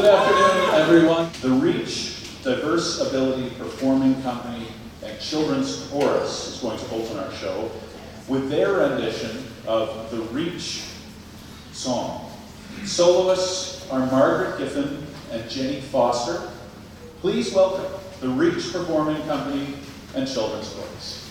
Good afternoon, everyone. The REACH Diverse Ability Performing Company and Children's Chorus is going to open our show with their rendition of the REACH song. Soloists are Margaret Giffen and Jenny Foster. Please welcome the REACH Performing Company and Children's Chorus.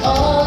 All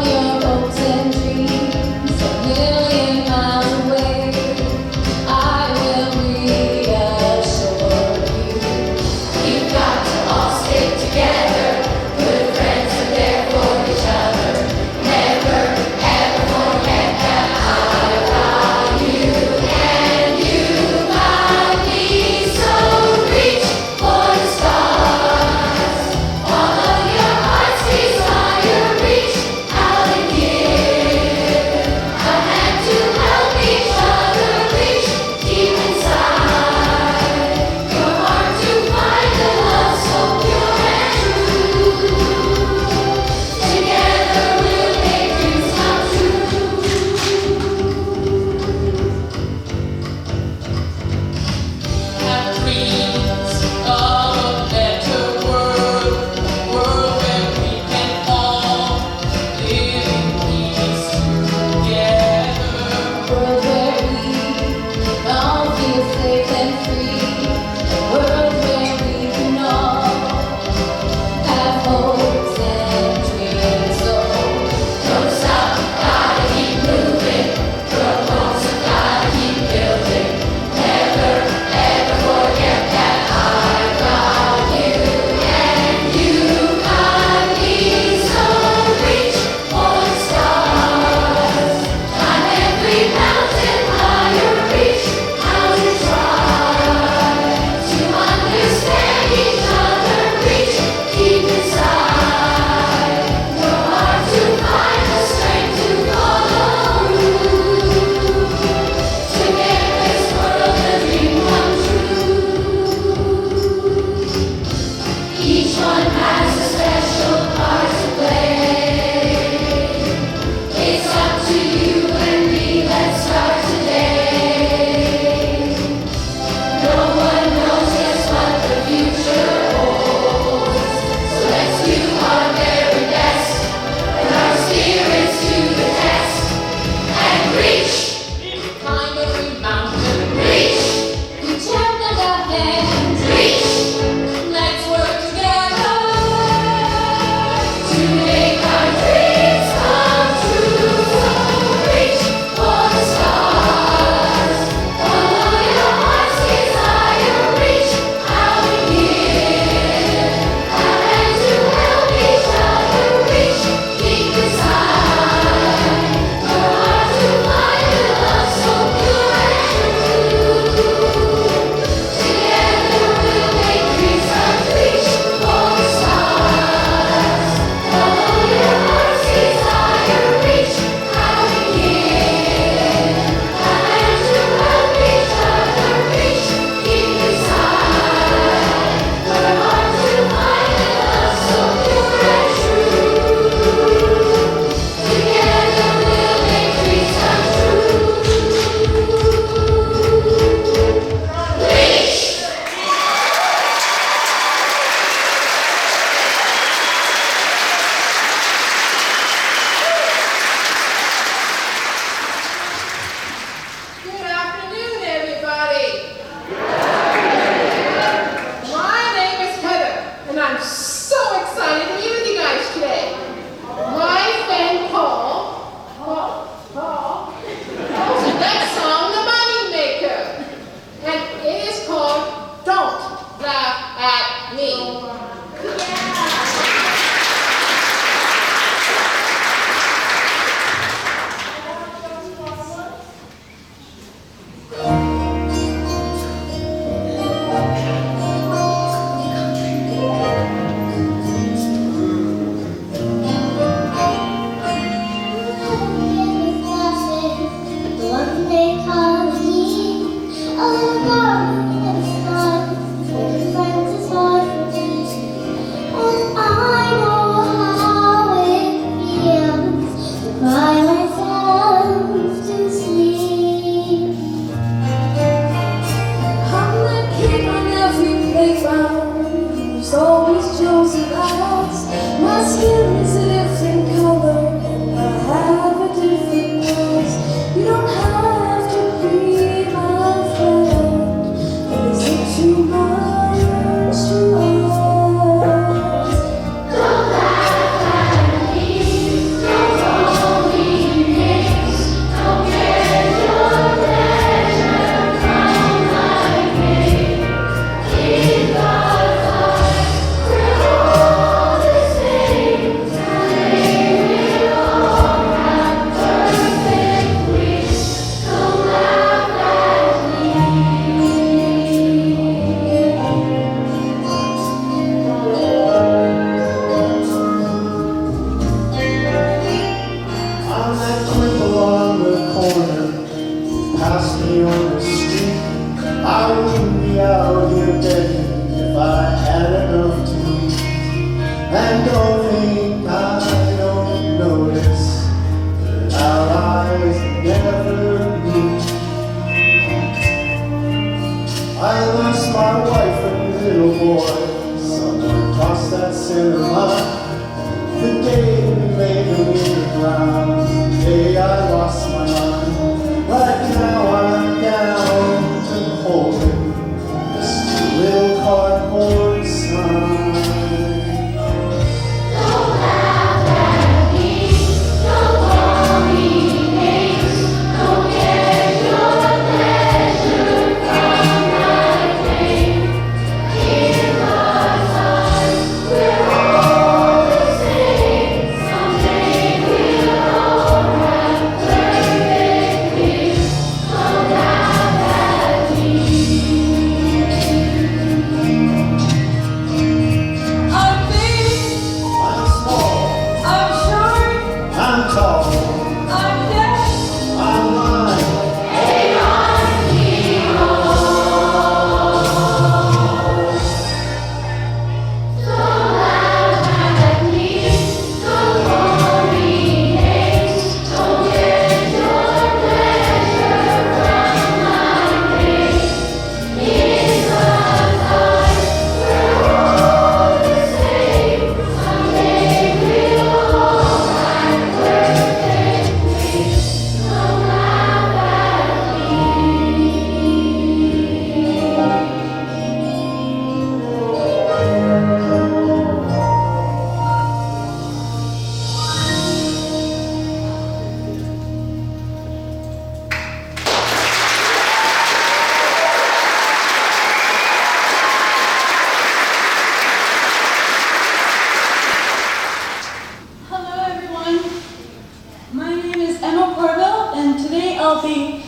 I'll be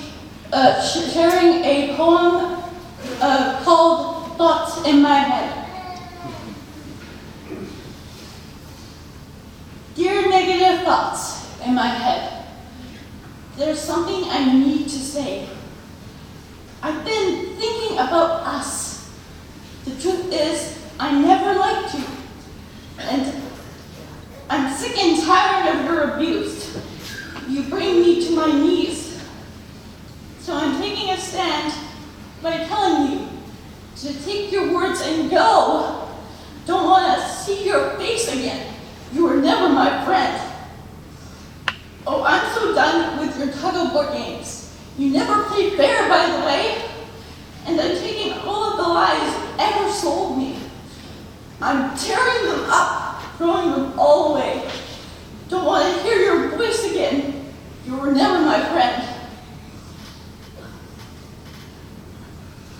sharing a poem called Thoughts in My Head. Dear negative thoughts in my head, there's something I need to say. I've been thinking about us. The truth is, I never liked you. And I'm sick and tired of your abuse. You bring me to my knees. So I'm taking a stand by telling you to take your words and go. Don't want to see your face again. You were never my friend. Oh, I'm so done with your tug-of-war games. You never played fair, by the way. And I'm taking all of the lies you ever sold me. I'm tearing them up, throwing them all away. Don't want to hear your voice again. You were never my friend.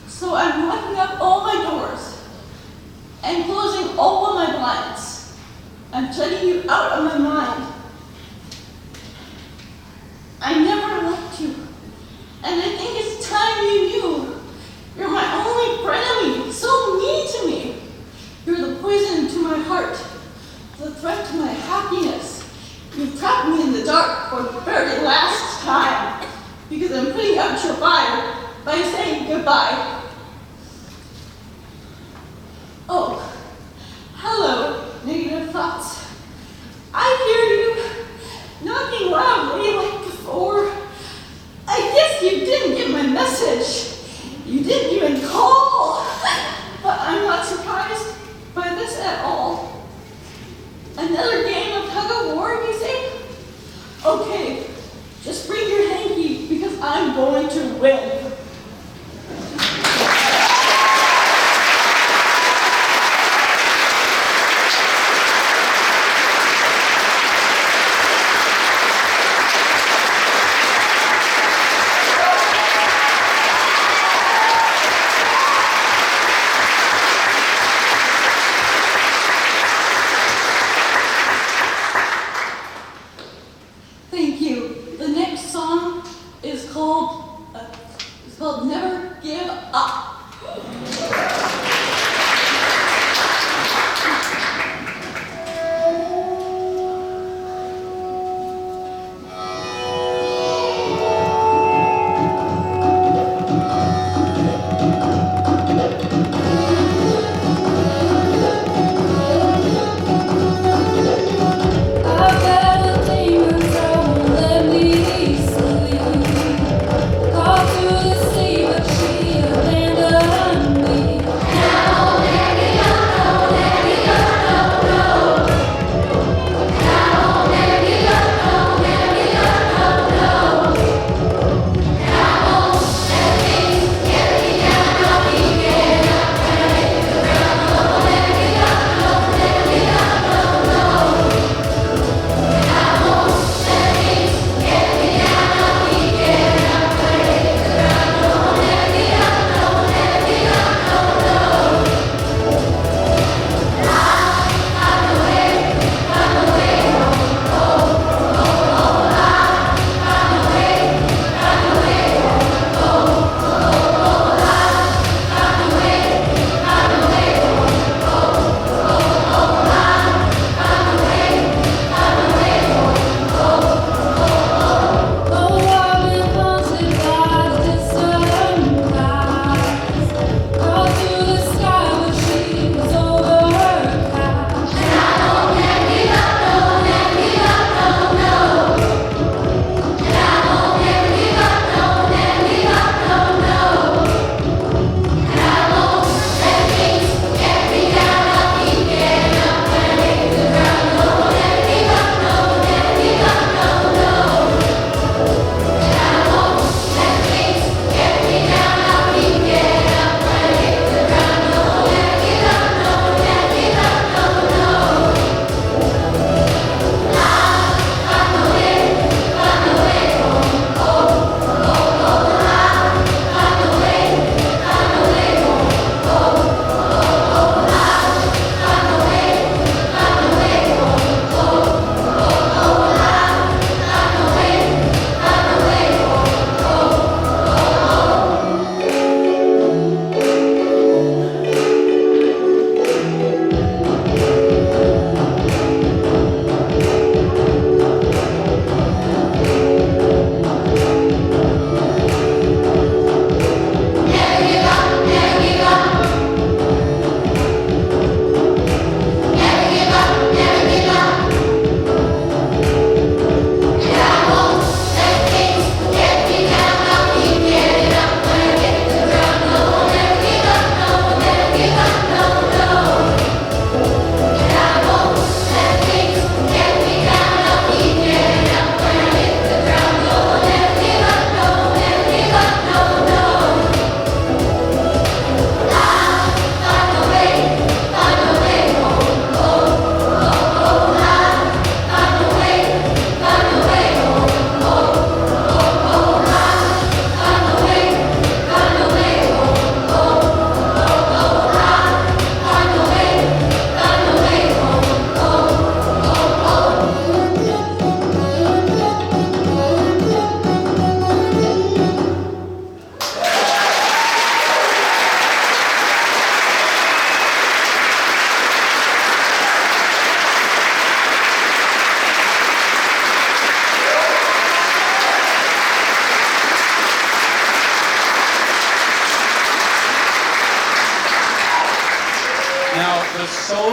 So I'm locking up all my doors and closing all of my blinds. I'm shutting you out of my mind. I never liked you, and I think it's time you knew. You're my only frenemy, so mean to me. You're the poison to my heart, the threat to my happiness. You've trapped me in the dark for the very last time, because I'm putting out your fire by saying goodbye. Oh, hello, negative thoughts. I hear you knocking loudly like before. I guess you didn't get my message. You didn't even call. But I'm not surprised by this at all. Another game of tug-of-war, you say? Okay, just bring your hanky because I'm going to win. Thank you. The next song is called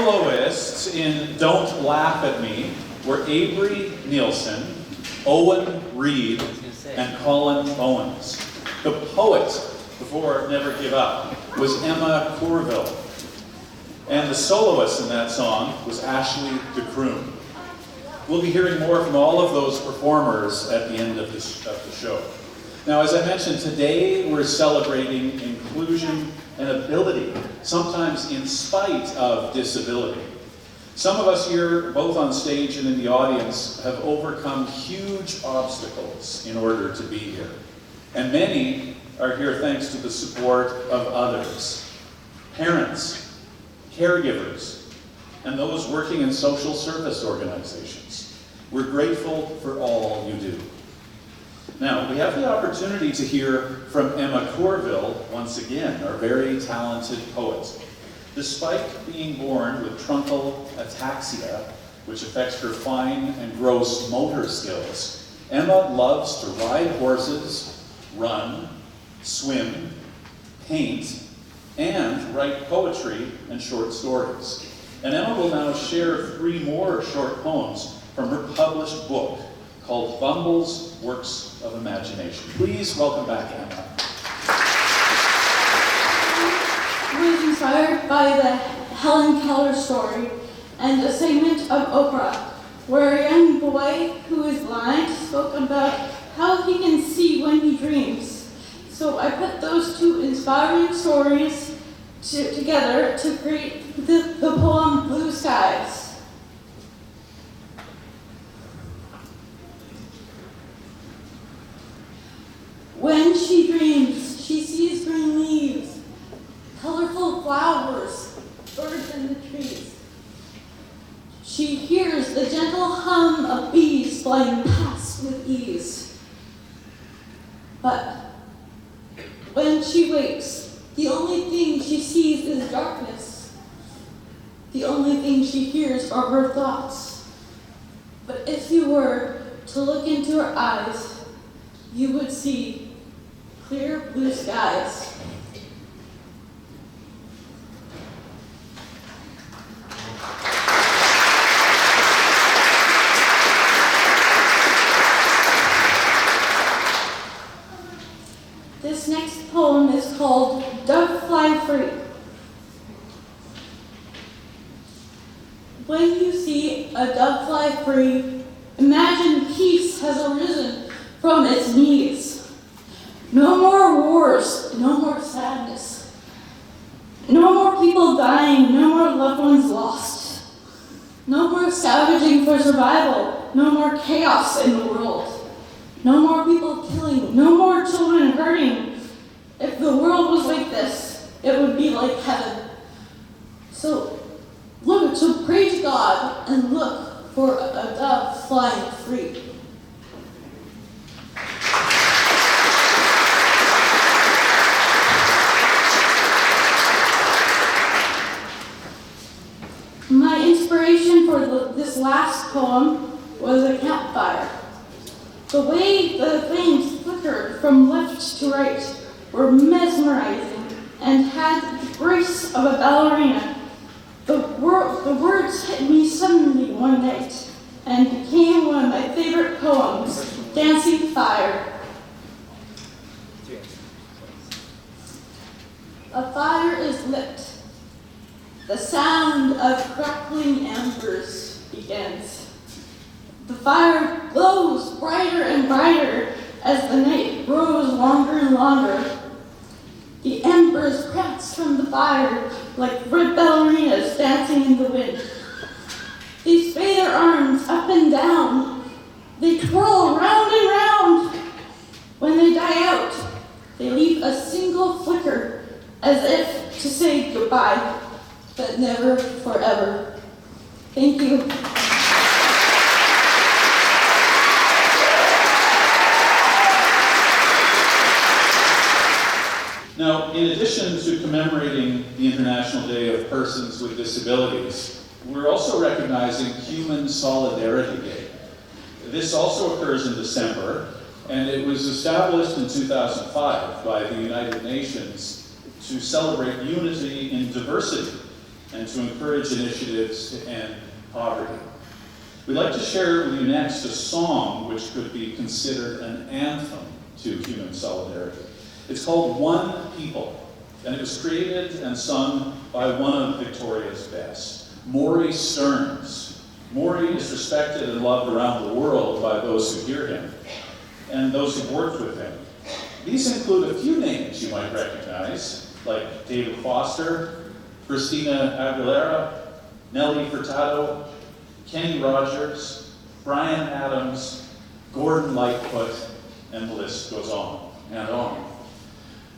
soloists in Don't Laugh at Me were Avery Nielsen, Owen Reed, and Colin Owens. The poet before Never Give Up was Emma Courville. And the soloist in that song was Ashley DeCroom. We'll be hearing more from all of those performers at the end of the show. Now, as I mentioned, today we're celebrating inclusion and ability, sometimes in spite of disability. Some of us here, both on stage and in the audience, have overcome huge obstacles in order to be here. And many are here thanks to the support of others. Parents, caregivers, and those working in social service organizations. We're grateful for all you do. Now, we have the opportunity to hear from Emma Courville once again, our very talented poet. Despite being born with truncal ataxia, which affects her fine and gross motor skills, Emma loves to ride horses, run, swim, paint, and write poetry and short stories. And Emma will now share 3 more short poems from her published book called Bumble's Works of Imagination. Please welcome back Emma. I was inspired by the Helen Keller story and a segment of Oprah, where a young boy who is blind spoke about how he can see when he dreams. So I put those 2 inspiring stories together to create the poem Blue Skies. When she dreams, she sees green leaves, colorful flowers, birds in the trees. She hears the gentle hum of bees flying past with ease. But when she wakes, the only thing she sees is darkness. The only thing she hears are her thoughts. But if you were to look into her eyes, you would see clear blue skies. This next poem is called Dove Fly Free. When you see a dove fly free, imagine peace has arisen from its knees. No more wars, no more sadness. No more people dying, no more loved ones lost. No more scavenging for survival, no more chaos in the world. No more people killing, no more children hurting. If the world was like this, it would be like heaven. So pray to God and look for a dove flying free. My inspiration for this last poem was a campfire. The way the flames flickered from left to right were mesmerizing and had the grace of a ballerina. The words hit me suddenly one night and became one of my favorite poems, Dancing Fire. A fire is lit. The sound of crackling embers begins. The fire glows brighter and brighter as the night grows longer and longer. The embers prance from the fire like red ballerinas dancing in the wind. They sway their arms up and down. They twirl round and round. When they die out, they leave a single flicker as if to say goodbye, but never forever. Thank you. Now, in addition to commemorating the International Day of Persons with Disabilities, we're also recognizing Human Solidarity Day. This also occurs in December, and it was established in 2005 by the United Nations to celebrate unity in diversity. and to encourage initiatives to end poverty. We'd like to share with you next a song which could be considered an anthem to human solidarity. It's called One People, and it was created and sung by one of Victoria's best, Morry Stearns. Morry is respected and loved around the world by those who hear him and those who've worked with him. These include a few names you might recognize, like David Foster, Christina Aguilera, Nellie Furtado, Kenny Rogers, Brian Adams, Gordon Lightfoot, and the list goes on and on.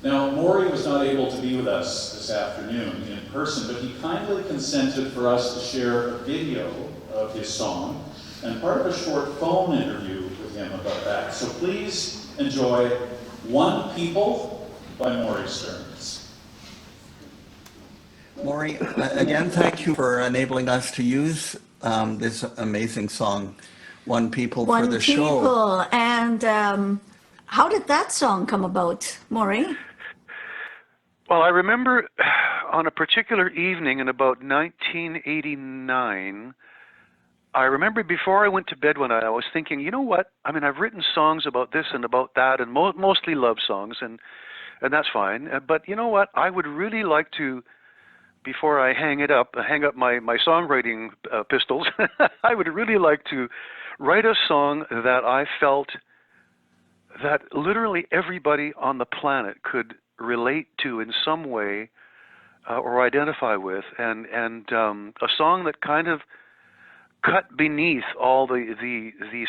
Now, Morry was not able to be with us this afternoon in person, but he kindly consented for us to share a video of his song and part of a short phone interview with him about that. So please enjoy One People by Morry Stearns. Morry, again, thank you for enabling us to use this amazing song, One People, for the show. One People. And how did that song come about, Morry? Well, I remember on a particular evening in about 1989, I remember before I went to bed one night, I was thinking, you know what? I mean, I've written songs about this and about that, and mostly love songs, and that's fine. But you know what? I would really like to, before I hang up my songwriting pistols, I would really like to write a song that I felt that literally everybody on the planet could relate to in some way or identify with, and a song that kind of cut beneath all the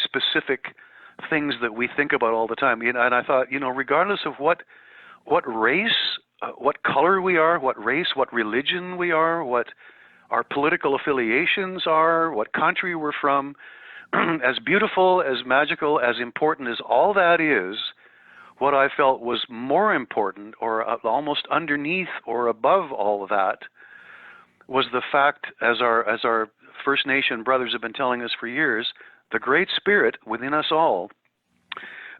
specific things that we think about all the time. And I thought, regardless of what race, what color we are, what race, what religion we are, what our political affiliations are, what country we're from, as beautiful, as magical, as important as all that is, what I felt was more important, or almost underneath or above all of that, was the fact, as our First Nation brothers have been telling us for years, the Great Spirit within us all.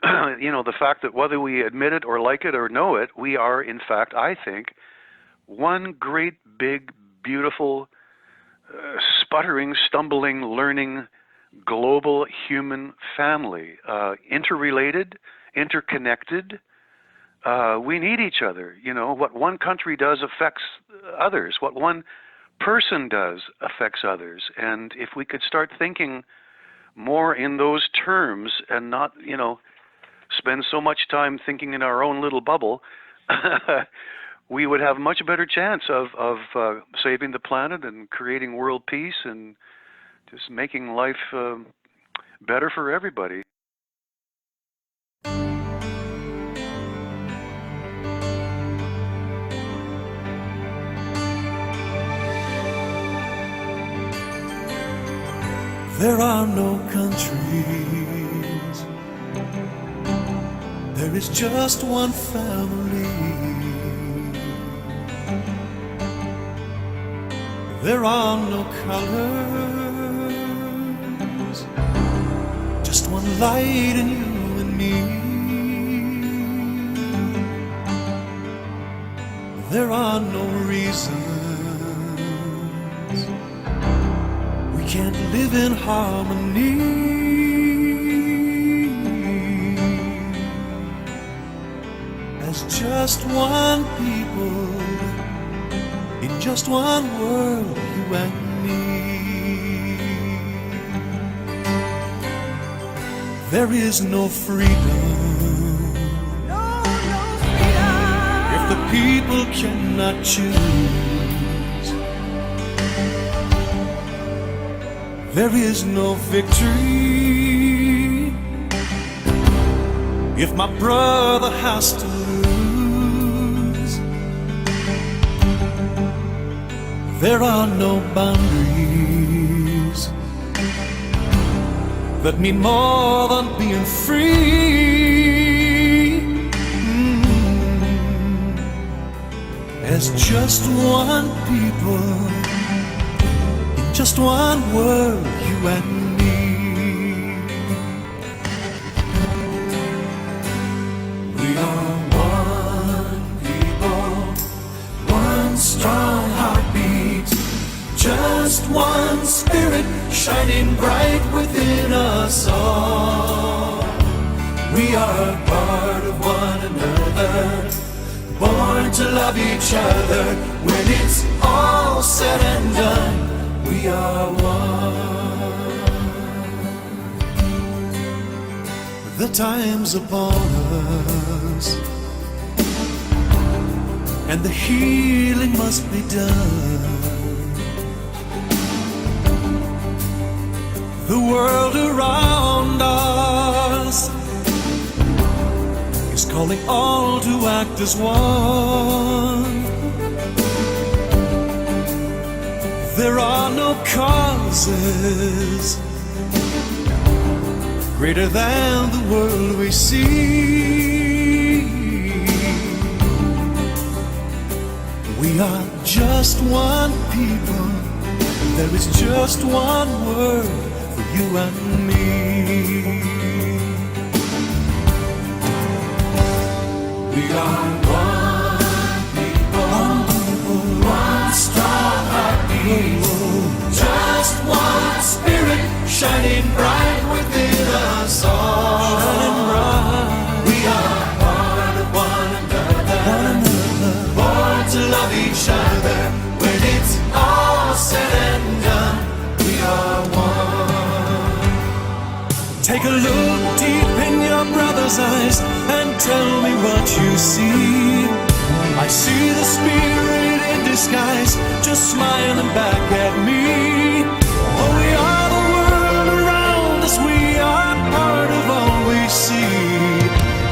The fact that whether we admit it or like it or know it, we are, in fact, I think, one great, big, beautiful, sputtering, stumbling, learning, global human family, interrelated, interconnected. We need each other. What one country does affects others. What one person does affects others. And if we could start thinking more in those terms and not, spend so much time thinking in our own little bubble, we would have much better chance of saving the planet and creating world peace and just making life better for everybody. There are no countries, there is just one family. There are no colors, just one light in you and me. There are no reasons we can't live in harmony. As just one people, in just one world, you and me. There is no freedom, no freedom, if the people cannot choose. There is no victory if my brother has to lose. There are no boundaries that mean more than being free. As just one people, in just one world, you and me. We are one people, one strong heartbeat, shining bright within us all. We are part of one another, born to love each other. When it's all said and done, we are one. The time's upon us, and the healing must be done. The world around us is calling all to act as one. There are no causes greater than the world we see. We are just one people. There is just one word for you and me. We are one people, one strong heartbeat, just one spirit shining bright within us all. We are part of one another, born to love each other. When it's all said and done, we are one. Take a look deep in your brother's eyes and tell me what you see. I see the spirit in disguise, just smiling back at me. Oh, we are the world around us, we are part of all we see.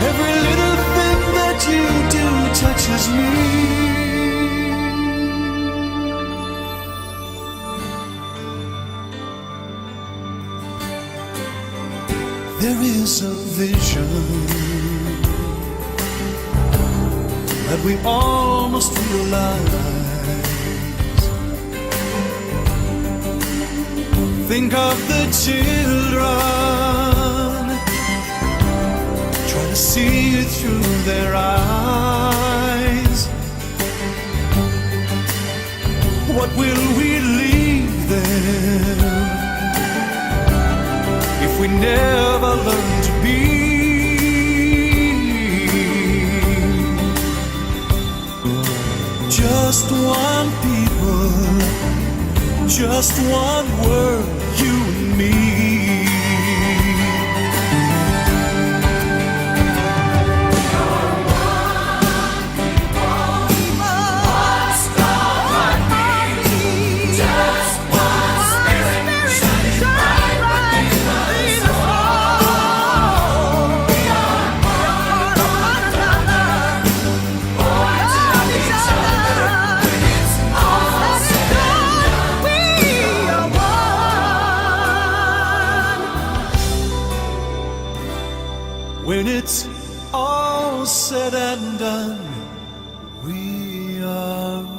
Every little thing that you do touches me. There is a vision that we all must realize. Think of the children, try to see it through their eyes. What will we leave them if we never learn to be? Just one people, just one word, you and me. When it's all said and done, we are one.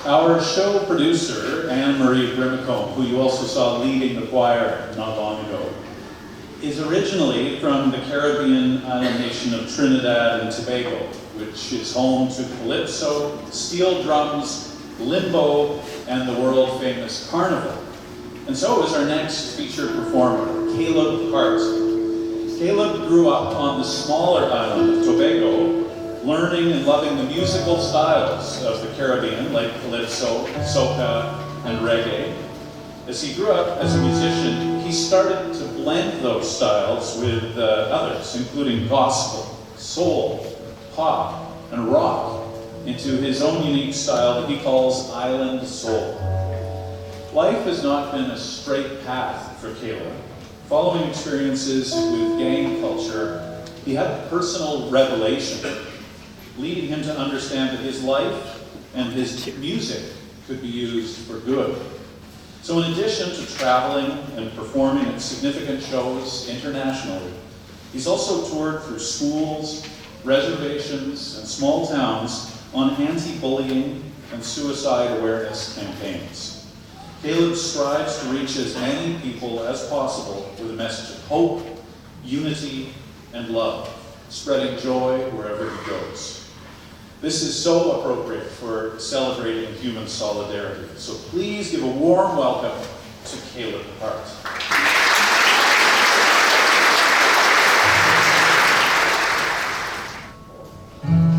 Our show producer, Anne-Marie Grimacombe, who you also saw leading the choir not long ago, is originally from the Caribbean island nation of Trinidad and Tobago, which is home to calypso, steel drums, limbo, and the world-famous carnival. And so is our next featured performer, Caleb Hart. Caleb grew up on the smaller island of Tobago, learning and loving the musical styles of the Caribbean, like calypso, soca, and reggae. As he grew up as a musician, he started to blend those styles with others, including gospel, soul, pop, and rock, into his own unique style that he calls island soul. Life has not been a straight path for Caleb. Following experiences with gang culture, he had a personal revelation, leading him to understand that his life and his music could be used for good. So in addition to traveling and performing at significant shows internationally, He's also toured through schools, reservations, and small towns on anti-bullying and suicide awareness campaigns. Caleb strives to reach as many people as possible with a message of hope, unity, and love, spreading joy wherever he goes. This is so appropriate for celebrating human solidarity, so please give a warm welcome to Caleb Hart.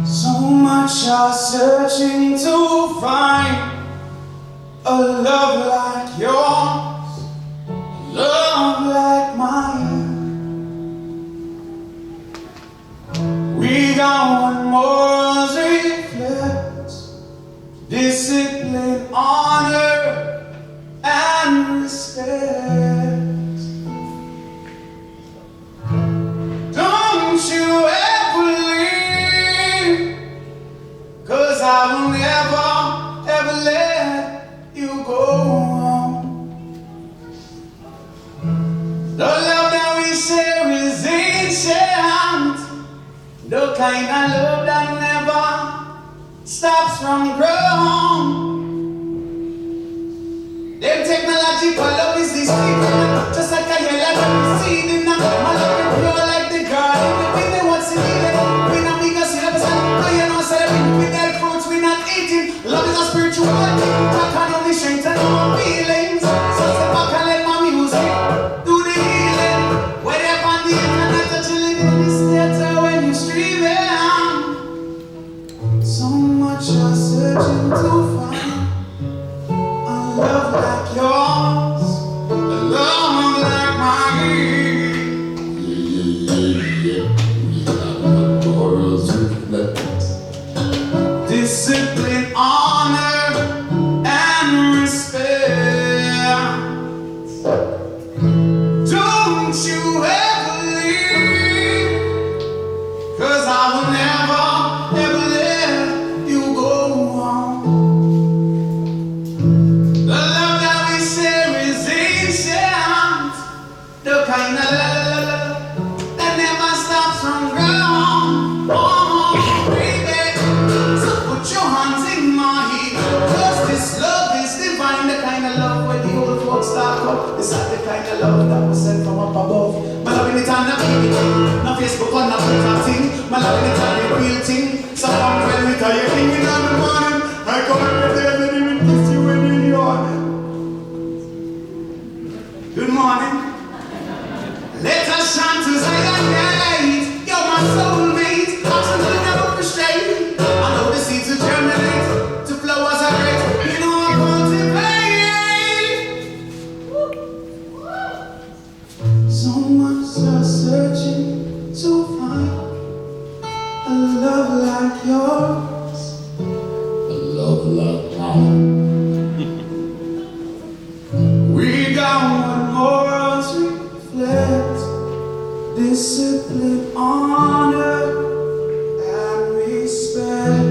So much are searching to find a love like yours, love like mine. We got one more reflects discipline, honor, and respect. Don't you ever leave, 'cause I will never, ever let you go. The love that we share is ancient, the kind of love that never stops from growing. Them technological love is this people, just like a yellow seed in a my love is pure like the garden. We know what's in it. We not bigger syllabus, but you know, celebrating with their fruits, we not eating. Love is a spiritual thing, talk on only strength and no feelings. So step back and let my music do the healing. Whether on the internet or chilling in this theater when you stream it. So much are searching to find a love like yours, a love like mine. Discipline, honor, and respect. Don't you ever leave, 'cause I will never, ever let you go on. The love that we share is ancient, the kind of love that never stops from growing. Oh, baby, so put your hands in my heat, 'cause this love is divine, the kind of love where the old folks talk up. It's not the kind of love that was sent from up above. My love in it and the baby thing, no Facebook or no Twitter thing. My love in it and the real thing. So come tell me, tell you king in the morning. I come every day, let me kiss you when you're in the morning. Good morning. Let us shine to Zion light. You're my soulmate. Absolutely never frustrated. I know the seeds will germinate. To flowers are great. You know I'm cultivating. So much are searching to find a love like yours, a love like mine. We got one more to reflect, discipline, honor, and respect.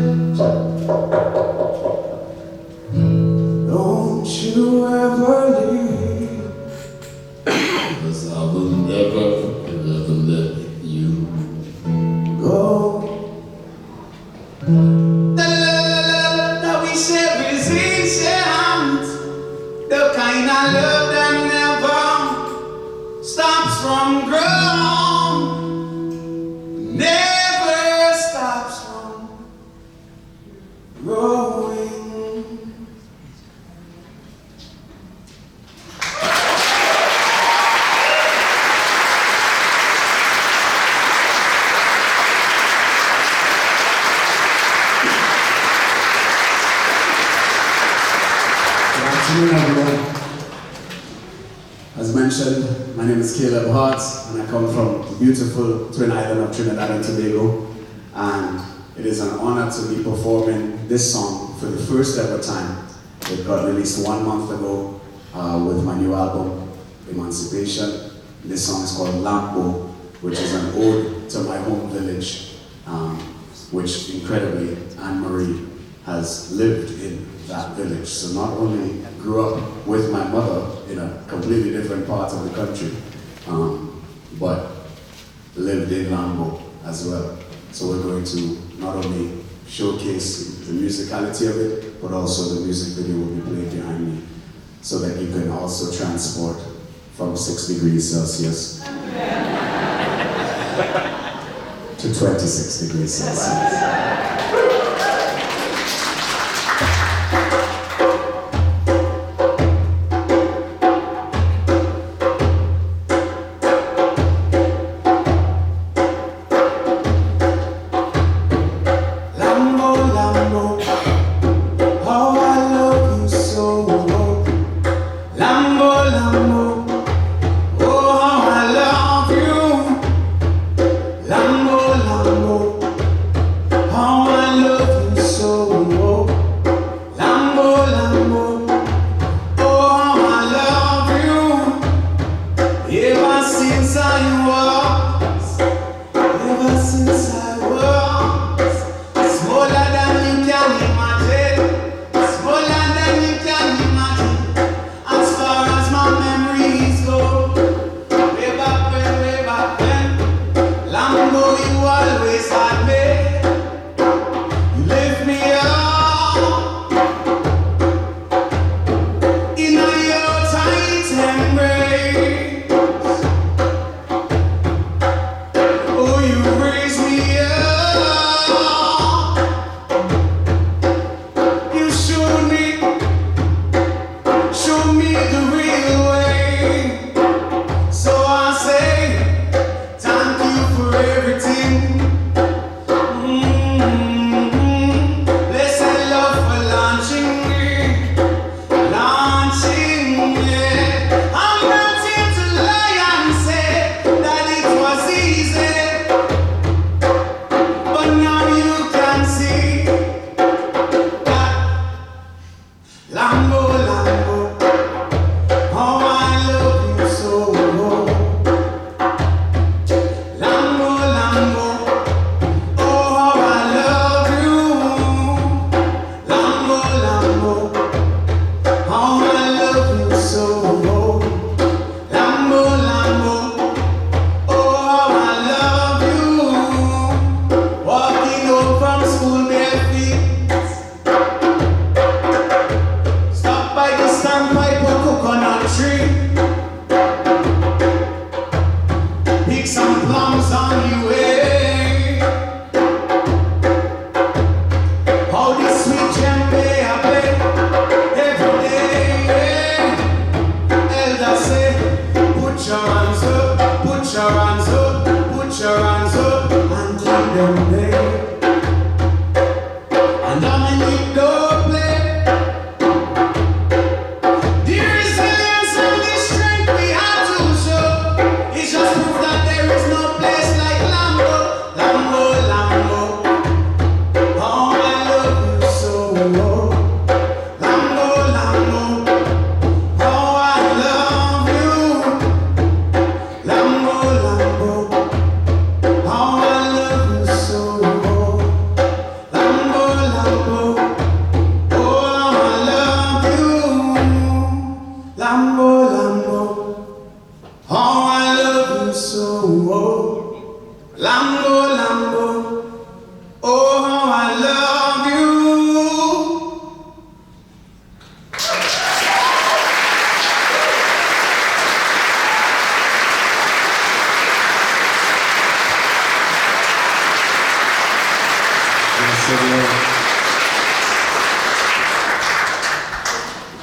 Don't you ever leave, 'cause I will never, ever let you go. The love that we share is ancient, the kind of love that never stops from growing, never stops from growing. Good afternoon, everyone. As mentioned, my name is Caleb Hart, and I come from the beautiful twin island of Trinidad and Tobago. And it is an honor to be performing this song for the first ever time. It got released 1 month ago with my new album, Emancipation. This song is called Lambo, which is an ode to my home village, which incredibly Anne-Marie has lived in that village. So not only grew up with my mother in a completely different part of the country, but lived in Lambo as well. So we're going to not only showcase the musicality of it, but also the music video will be played behind me, so that you can also transport from 6 degrees Celsius to 26 degrees Celsius.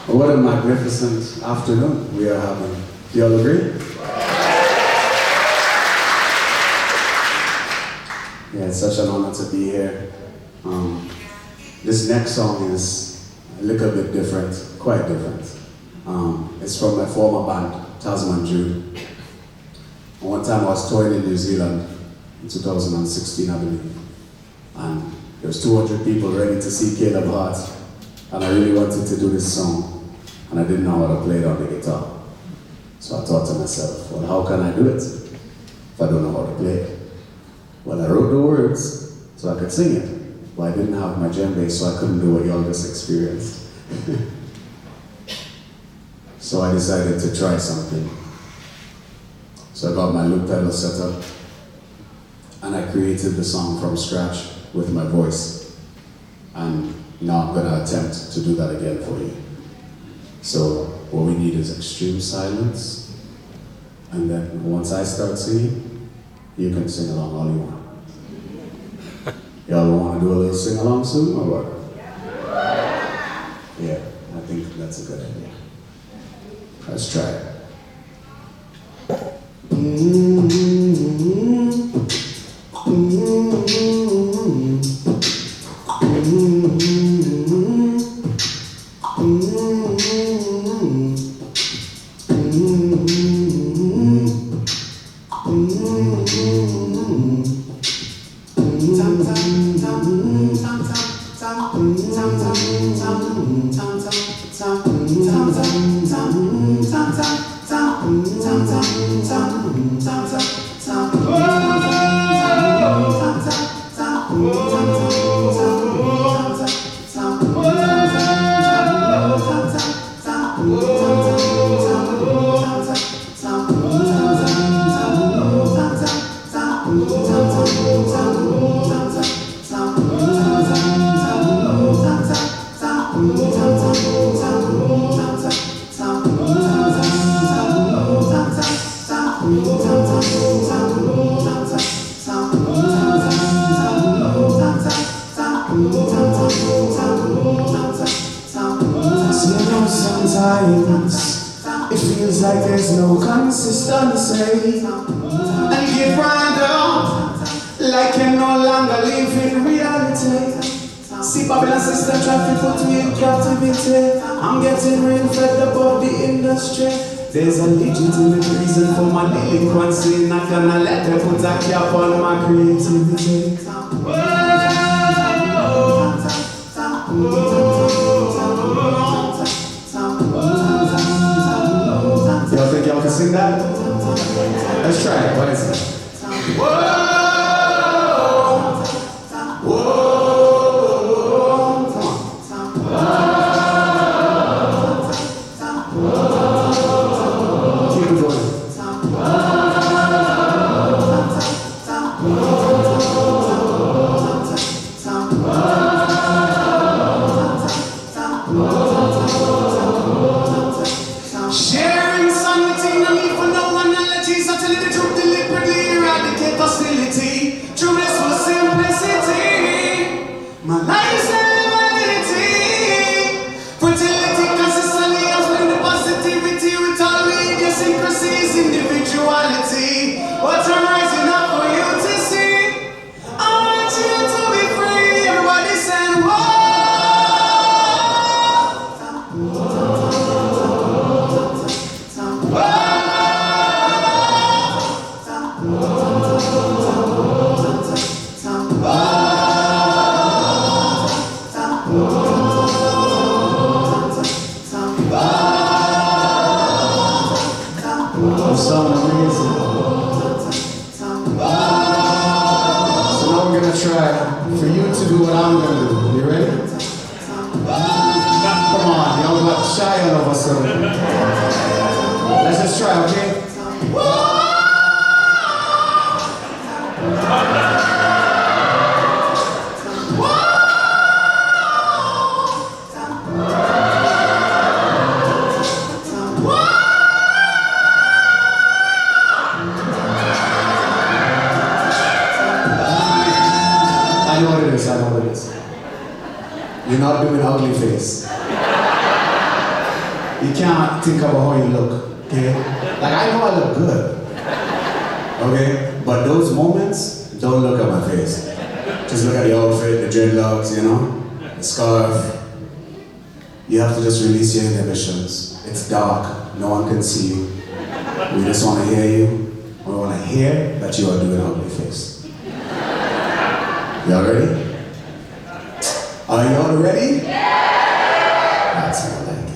What a magnificent afternoon we are having. Do you all agree? Yeah, it's such an honor to be here. This next song is a little bit different, quite different. It's from my former band, Tasman Jude. One time I was touring in New Zealand in 2016, I believe. And there was 200 people ready to see Caleb Hart. And I really wanted to do this song. And I didn't know how to play it on the guitar. So I thought to myself, well, how can I do it if I don't know how to play it? Well, I wrote the words so I could sing it. But I didn't have my djembe, so I couldn't do what y'all just experienced. So I decided to try something. So I got my loop pedal set up, and I created the song from scratch with my voice. And now I'm gonna attempt to do that again for you. So what we need is extreme silence, and then once I start singing, you can sing along all you want. Y'all wanna do a little sing along soon or what? Yeah, I think that's a good idea. Let's try it. Sometimes it feels like there's no consistency, and you find out like you're no longer living reality. See, Babylon sister traffic put me in captivity. I'm getting real fed up of the industry. There's a legitimate reason for my delinquency. Not gonna let them put a cap on my creativity. Y'all think y'all can sing that? Let's try it. What is it? Whoa! Whoa! Come on. Keep it going. Sharing sanity, no need for no analogy. So tell you the truth, deliberately eradicate hostility. True blissful simplicity. My life's validity. Fertility consistently outweighing the positivity with all the idiosyncrasies, individuality. What I'm rising up for you to see. I want you to be free. Everybody saying, whoa. Sound amazing. So now we're gonna try for you to do what I'm gonna do. You ready? Come on, y'all got shy all of a sudden. Let's just try, okay? I know what it is, I know what it is. You're not doing ugly face. You can't think about how you look, okay? Like, I know I look good, okay? But those moments, don't look at my face. Just look at the outfit, the dreadlocks, you know? The scarf. You have to just release your inhibitions. It's dark, no one can see you. We just want to hear you. We want to hear that you are doing ugly face. Y'all ready? Are y'all ready? Yeah! That's how I like it.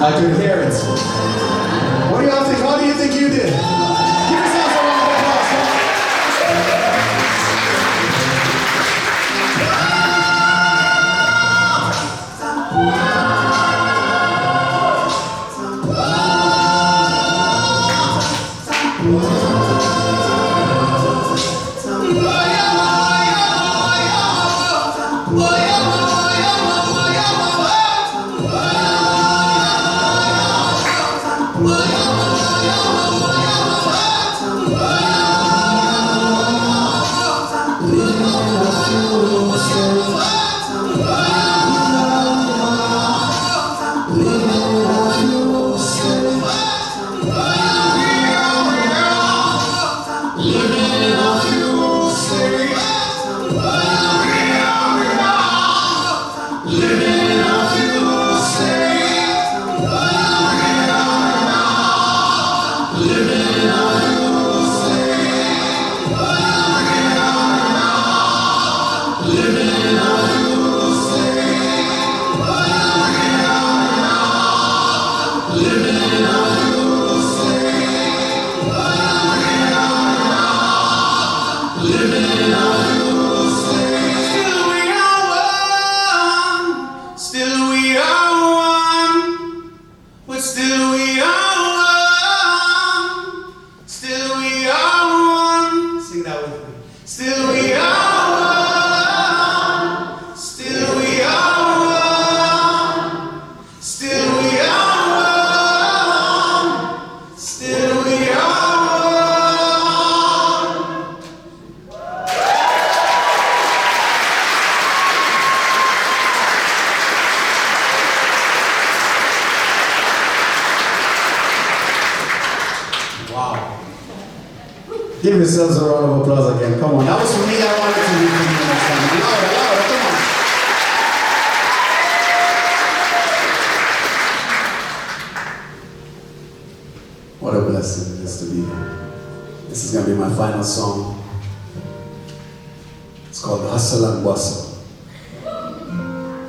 I could hear it. What do y'all think? How do you think you did? Give yourselves a round of applause. Come on. Give yourselves a round of applause again. Come on. That was for me. I wanted to be for you next time. Louder, louder, come on. What a blessing it is to be here. This is going to be my final song. It's called Hustle and Bustle.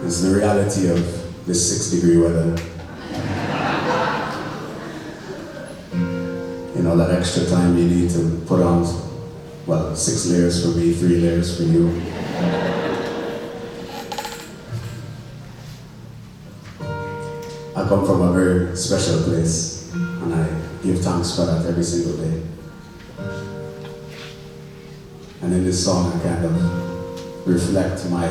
It's the reality of this 6-degree weather. You know, that extra time you need to put on, well, 6 layers for me, 3 layers for you. I come from a very special place, and I give thanks for that every single day. And in this song, I kind of reflect my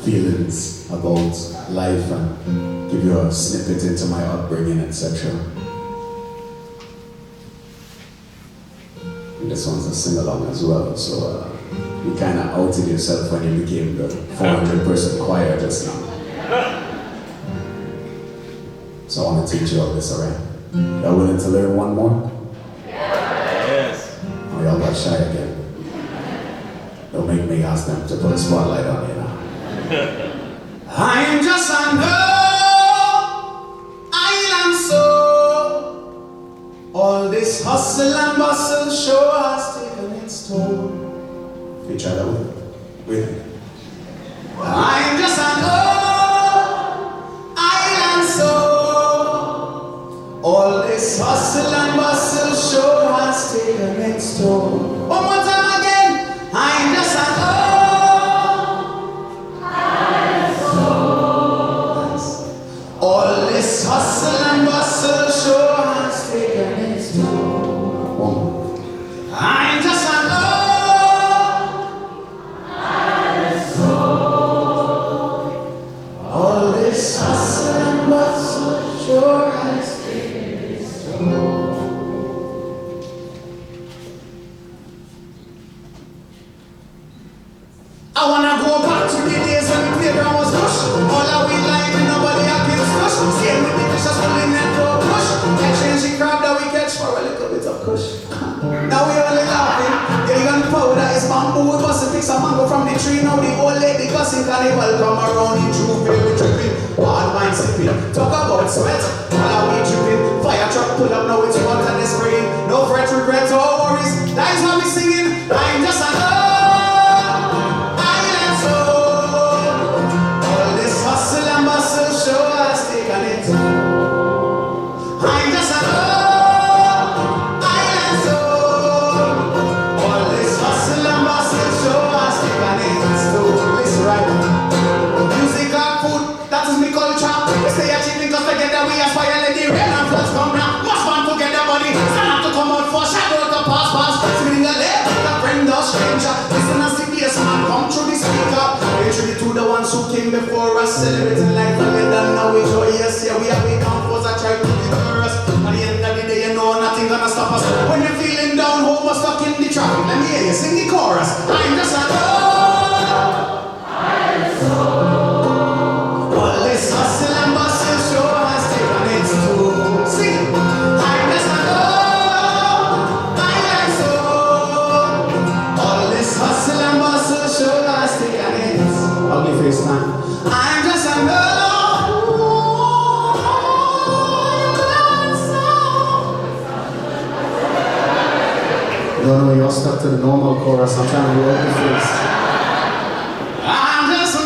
feelings about life and give you a snippet into my upbringing, etc. This one's a sing-along as well, so you kind of outed yourself when you became the 400-person choir just now. So I want to teach you all this, alright? Y'all willing to learn one more? Yes. Oh, y'all got shy again. Don't make me ask them to put a spotlight on you now. I am just a island soul. All this hustle and bustle show has taken its toll. If you try that with me. I'm just an old island soul. All this hustle and bustle show has taken its toll. One more time again. I'm just an old island soul. All this hustle and bustle show has taken its toll. I'm just an old soul. All this hustle and bustle sure has taken its toll. I wanna go back to the days when the playground was push. All our way line and nobody against push. Same with the dishes pulling and go push. Exchanging crowd that we catch for a little bit of kush. Now we only laughing, getting on powder is bamboo. We bustin' pick some mango from the tree. Now the old lady cussing carnival come around in drooping, we tripping, hard wine sipping. Talk about sweat, while are we tripping? Fire truck pull up, now it's hot and it's spraying. No fret, regret, or worries, that is why we singing. I'm just an island soul. All this hustle and bustle show has taken it. pass. Spinning a left, a friend or stranger. Listen as the bass man come through the speaker. We tribute to the ones who came before us, celebrating life and let them know we joy. Yes, yeah, we are we composed. I try to deter us. At the end of the day, you know nothing gonna stop us. When you're feeling down, home or stuck in the traffic, let me hear you sing the chorus. I'm just a all this hustle and bustle show has taken its toll. Sing it. I'm just a all this hustle and bustle show has taken its ugly face time. I'm just a no, you're stuck to the normal chorus. I'm trying to roll the face. I'm just a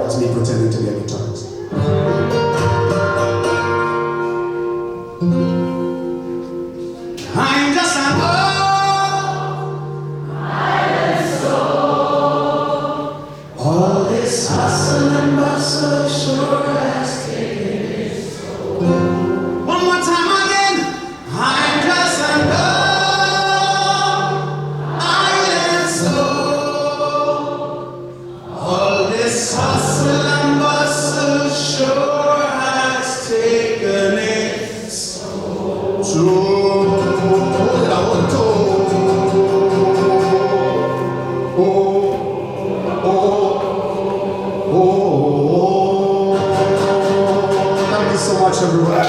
That's me pretending to be a guitarist. I'm just an all this hustle and bustle sure has taken its toll. One more time again. I'm just an island soul. All this hustle and bustle sure has taken its toll. Thank you so much, everyone.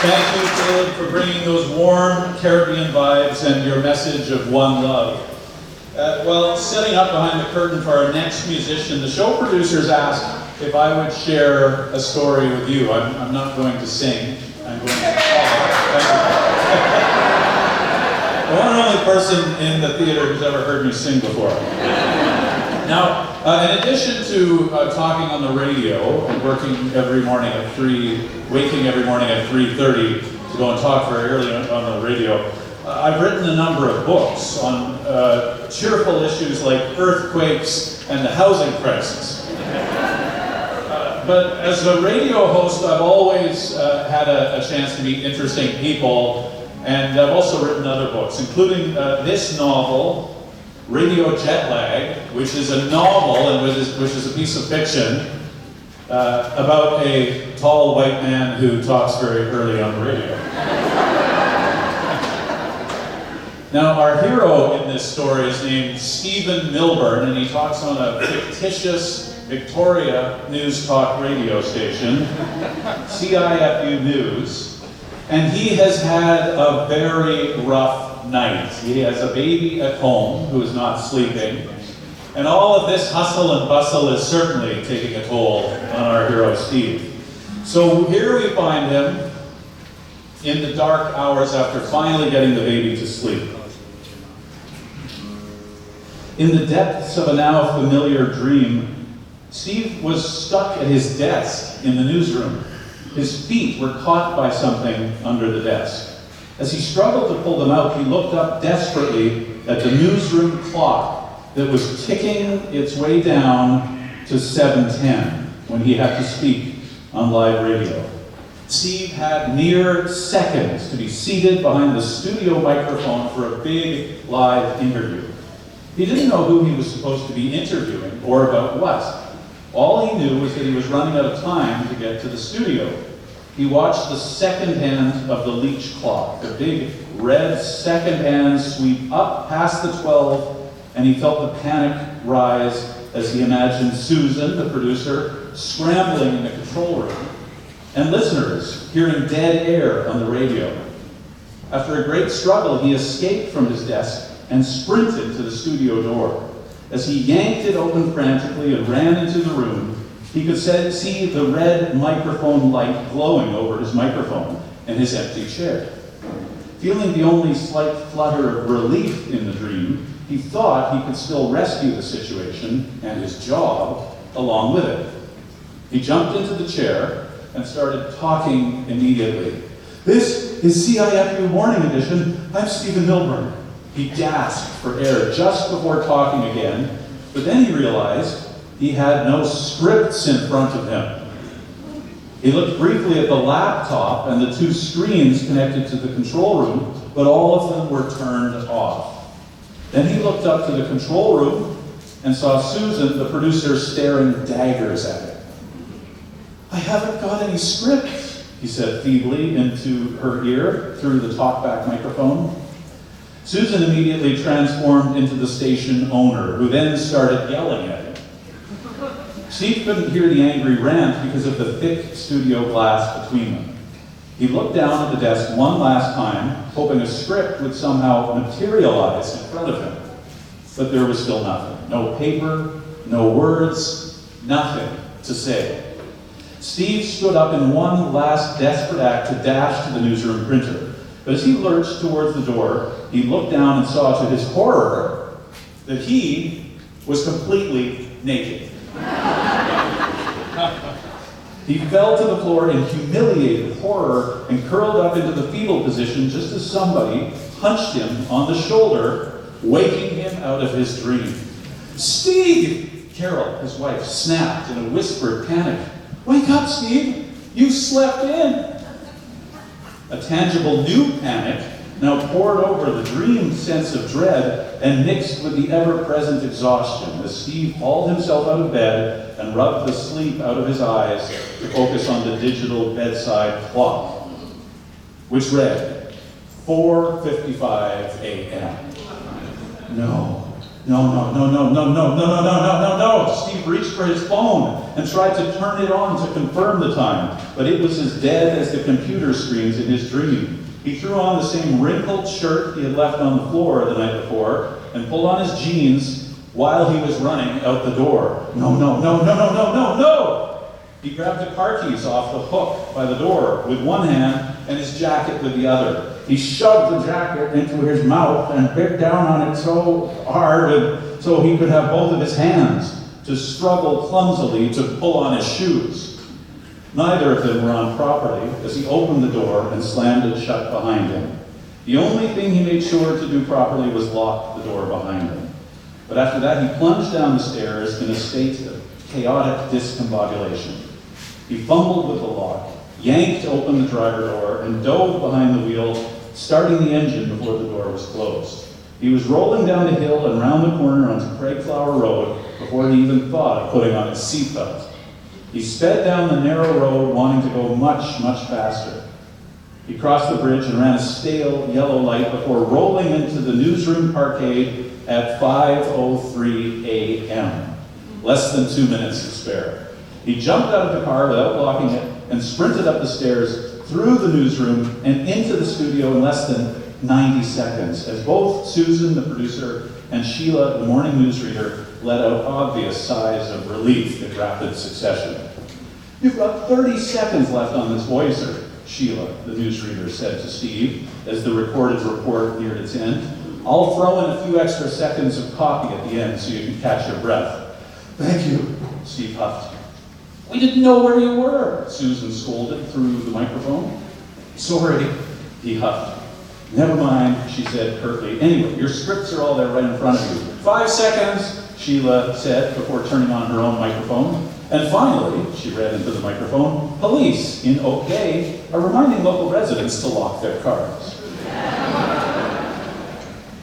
Thank you, Caleb, for bringing those warm Caribbean vibes and your message of one love. Well, setting up behind the curtain for our next musician, the show producers asked if I would share a story with you. I'm not going to sing, I'm going to talk. Thank you. The one and only person in the theater who's ever heard me sing before. Now, in addition to talking on the radio and waking every morning at 3:30 to go and talk very early on the radio, I've written a number of books on cheerful issues like earthquakes and the housing crisis. But as a radio host, I've always had a chance to meet interesting people, and I've also written other books, including this novel, Radio Jet Lag, which is a novel and which is a piece of fiction about a tall white man who talks very early on the radio. Now, our hero in this story is named Stephen Milburn, and he talks on a fictitious Victoria News Talk radio station, CIFU News, and he has had a very rough night. He has a baby at home who is not sleeping, and all of this hustle and bustle is certainly taking a toll on our hero Steve. So here we find him in the dark hours after finally getting the baby to sleep. In the depths of a now familiar dream, Steve was stuck at his desk in the newsroom. His feet were caught by something under the desk. As he struggled to pull them out, he looked up desperately at the newsroom clock that was ticking its way down to 7:10 when he had to speak on live radio. Steve had mere seconds to be seated behind the studio microphone for a big live interview. He didn't know who he was supposed to be interviewing or about what. All he knew was that he was running out of time to get to the studio. He watched the second hand of the Leach clock, the big red second hand sweep up past the 12, and he felt the panic rise as he imagined Susan, the producer, scrambling in the control room, and listeners hearing dead air on the radio. After a great struggle, he escaped from his desk and sprinted to the studio door. As he yanked it open frantically and ran into the room, he could see the red microphone light glowing over his microphone and his empty chair. Feeling the only slight flutter of relief in the dream, he thought he could still rescue the situation and his job along with it. He jumped into the chair and started talking immediately. "This is CIFU Morning Edition. I'm Stephen Milburn." He gasped for air just before talking again, but then he realized he had no scripts in front of him. He looked briefly at the laptop and the two screens connected to the control room, but all of them were turned off. Then he looked up to the control room and saw Susan, the producer, staring daggers at him. "I haven't got any scripts," he said feebly into her ear through the talkback microphone. Susan immediately transformed into the station owner, who then started yelling at him. Steve couldn't hear the angry rant because of the thick studio glass between them. He looked down at the desk one last time, hoping a script would somehow materialize in front of him. But there was still nothing. No paper, no words, nothing to say. Steve stood up in one last desperate act to dash to the newsroom printer. But as he lurched towards the door, he looked down and saw to his horror that he was completely naked. He fell to the floor in humiliated horror and curled up into the fetal position just as somebody punched him on the shoulder, waking him out of his dream. "Steve!" Carol, his wife, snapped in a whispered panic. "Wake up, Steve! You slept in!" A tangible new panic now poured over the dream sense of dread and mixed with the ever-present exhaustion as Steve hauled himself out of bed and rubbed the sleep out of his eyes to focus on the digital bedside clock, which read 4:55 a.m. No. Steve reached for his phone and tried to turn it on to confirm the time, but it was as dead as the computer screens in his dream. He threw on the same wrinkled shirt he had left on the floor the night before and pulled on his jeans while he was running out the door. No! He grabbed the car keys off the hook by the door with one hand and his jacket with the other. He shoved the jacket into his mouth and bit down on it so hard so he could have both of his hands to struggle clumsily to pull on his shoes. Neither of them were on properly as he opened the door and slammed it shut behind him. The only thing he made sure to do properly was lock the door behind him. But after that, he plunged down the stairs in a state of chaotic discombobulation. He fumbled with the lock, yanked open the driver door, and dove behind the wheel, starting the engine before the door was closed. He was rolling down the hill and round the corner onto Craigflower Road before he even thought of putting on his seatbelt. He sped down the narrow road, wanting to go much, much faster. He crossed the bridge and ran a stale yellow light before rolling into the newsroom parkade at 5:03 a.m. Less than 2 minutes to spare. He jumped out of the car without locking it and sprinted up the stairs, through the newsroom, and into the studio in less than 90 seconds, as both Susan, the producer, and Sheila, the morning newsreader, let out obvious sighs of relief in rapid succession. "You've got 30 seconds left on this voicer," Sheila, the newsreader, said to Steve as the recorded report neared its end. "I'll throw in a few extra seconds of copy at the end so you can catch your breath." "Thank you," Steve huffed. "We didn't know where you were," Susan scolded through the microphone. "Sorry," he huffed. "Never mind," she said curtly. "Anyway, your scripts are all there right in front of you." 5 seconds, Sheila said before turning on her own microphone. "And finally," she read into the microphone, "police in Oak Bay are reminding local residents to lock their cars."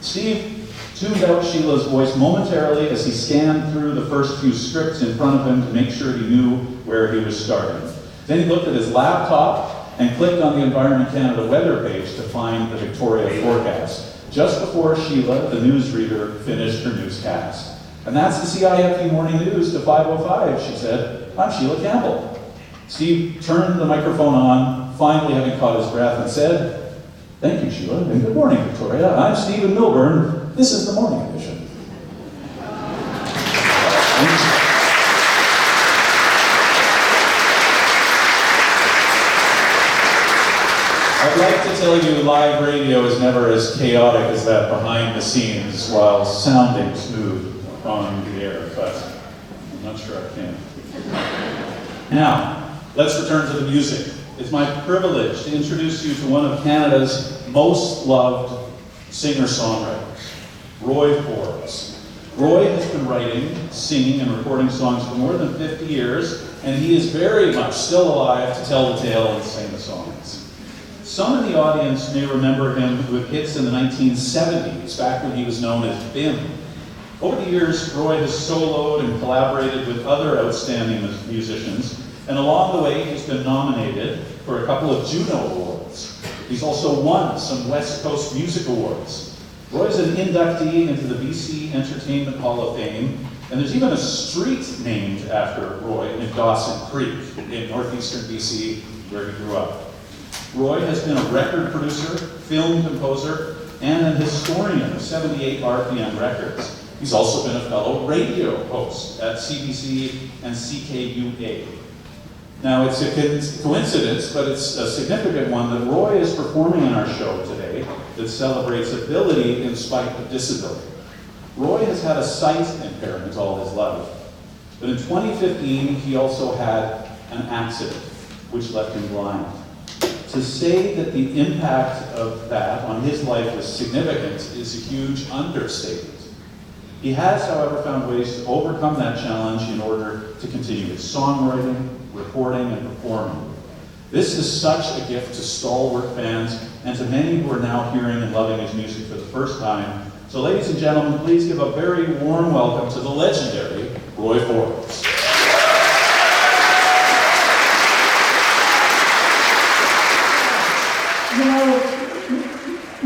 Steve tuned out Sheila's voice momentarily as he scanned through the first few scripts in front of him to make sure he knew where he was starting. Then he looked at his laptop and clicked on the Environment Canada weather page to find the Victoria forecast, just before Sheila, the newsreader, finished her newscast. And that's the CIFE Morning News to 5:05, she said. I'm Sheila Campbell. Steve turned the microphone on, finally having caught his breath, and said, thank you, Sheila, and good morning, Victoria. I'm Stephen Milburn. This is the Morning Edition. I'd like to tell you live radio is never as chaotic as that behind the scenes while sounding smooth on the air, but I'm not sure I can. Now, let's return to the music. It's my privilege to introduce you to one of Canada's most loved singer-songwriters, Roy Forbes. Roy has been writing, singing, and recording songs for more than 50 years, and he is very much still alive to tell the tale and sing the songs. Some in the audience may remember him with hits in the 1970s, back when he was known as Bim. Over the years, Roy has soloed and collaborated with other outstanding musicians, and along the way, he's been nominated for a couple of Juno Awards. He's also won some West Coast Music Awards. Roy's an inductee into the BC Entertainment Hall of Fame, and there's even a street named after Roy in Dawson Creek in northeastern BC, where he grew up. Roy has been a record producer, film composer, and an historian of 78 RPM records. He's also been a fellow radio host at CBC and CKUA. Now, it's a coincidence, but it's a significant one that Roy is performing in our show today that celebrates ability in spite of disability. Roy has had a sight impairment all his life, but in 2015, he also had an accident which left him blind. To say that the impact of that on his life was significant is a huge understatement. He has, however, found ways to overcome that challenge in order to continue his songwriting, recording, and performing. This is such a gift to stalwart fans and to many who are now hearing and loving his music for the first time. So ladies and gentlemen, please give a very warm welcome to the legendary Roy Forbes. You know,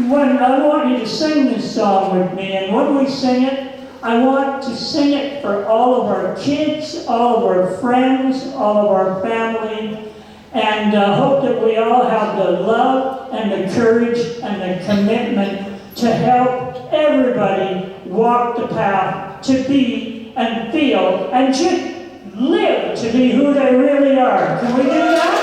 when I want you to sing this song with me, and when we sing it, I want to sing it for all of our kids, all of our friends, all of our family, and hope that we all have the love and the courage and the commitment to help everybody walk the path to be and feel and just live to be who they really are. Can we do that?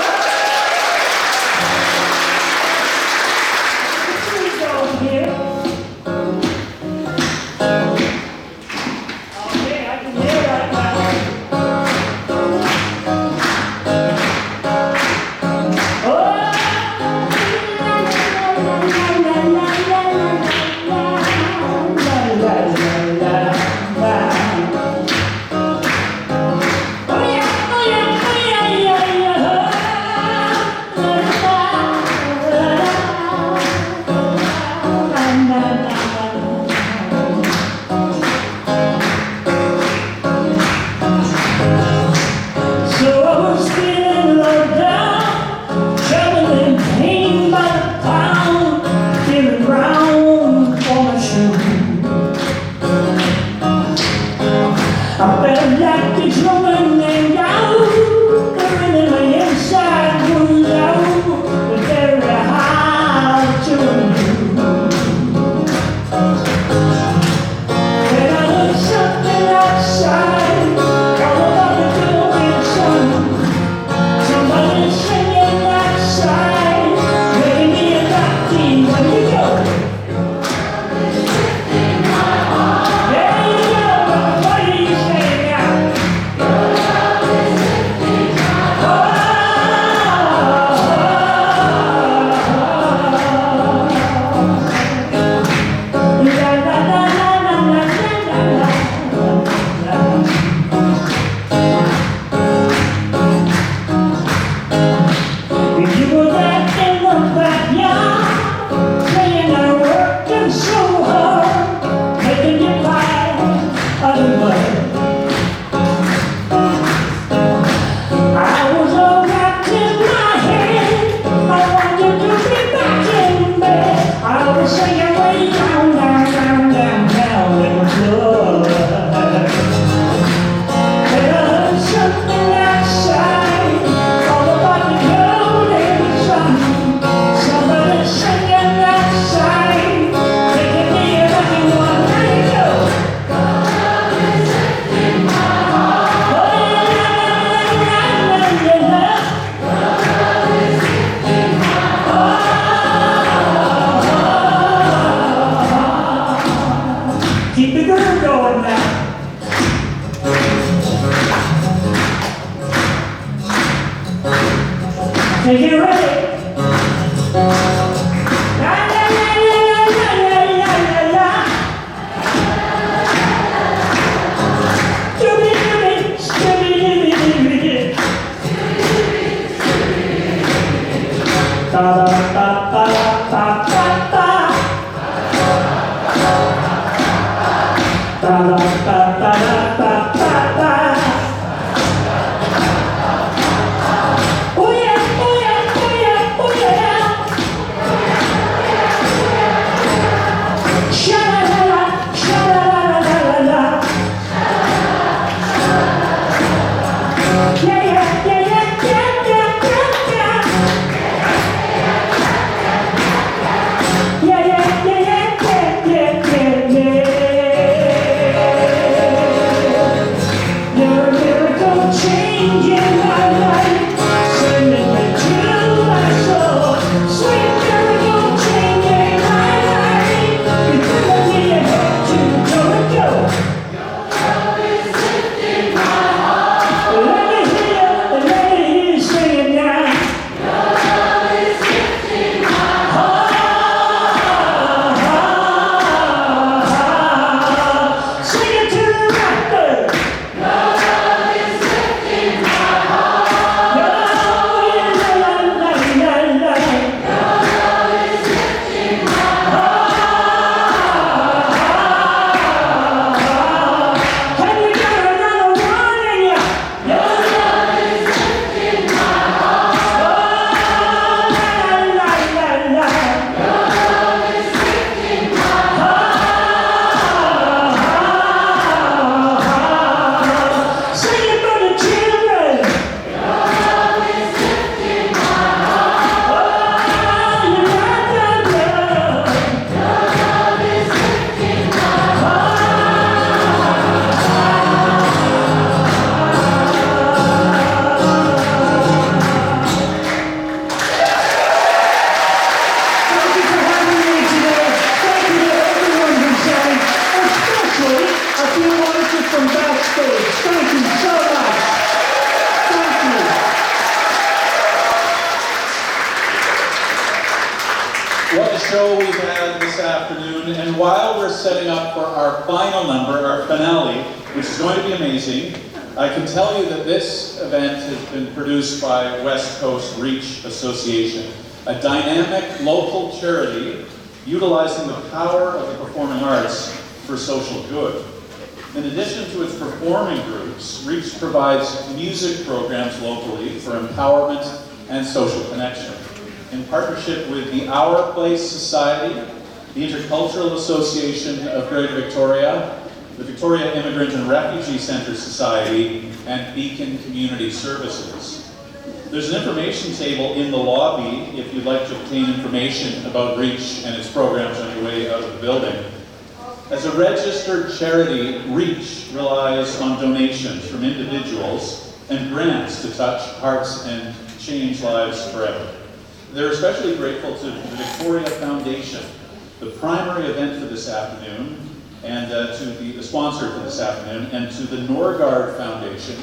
What a show we've had this afternoon, and while we're setting up for our final number, our finale, which is going to be amazing, I can tell you that this event has been produced by West Coast Reach Association, a dynamic local charity utilizing the power of the performing arts for social good. In addition to its performing groups, Reach provides music programs locally for empowerment and social connection. In partnership with the Our Place Society, the Intercultural Association of Greater Victoria, the Victoria Immigrant and Refugee Centre Society, and Beacon Community Services. There's an information table in the lobby if you'd like to obtain information about Reach and its programs on your way out of the building. As a registered charity, Reach relies on donations from individuals and grants to touch hearts and change lives forever. They're especially grateful to the Victoria Foundation, the primary event for this afternoon, and to the sponsor for this afternoon, and to the Norgard Foundation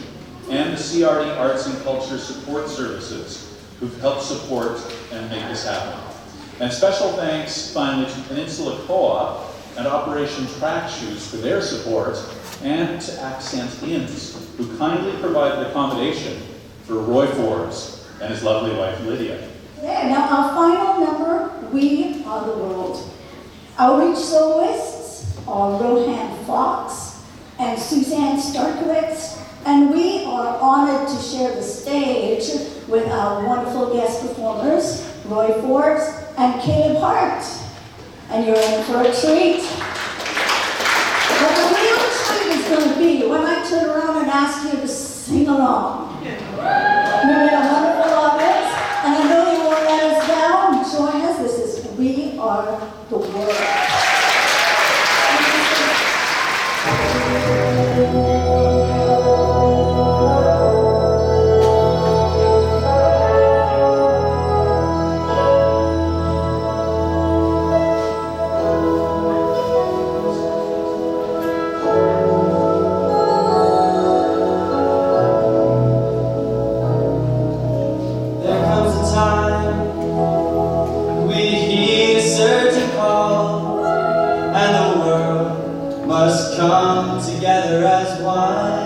and the CRD Arts and Culture Support Services, who've helped support and make this happen. And special thanks, finally, to Peninsula Co-op and Operation Track Shoes for their support, and to Accent Inns, who kindly provided accommodation for Roy Forbes and his lovely wife, Lydia. Yeah, now our final number, We Are the World. Outreach soloists are Rohan Fox and Suzanne Starkowitz, and we are honored to share the stage with our wonderful guest performers, Roy Forbes and Caleb Hart. And you're in for a treat. What the real treat is going to be when I turn around and ask you to sing along. You've been a wonderful audience, and I know you won't let us down. Join us. This is We Are the World. Come together as one.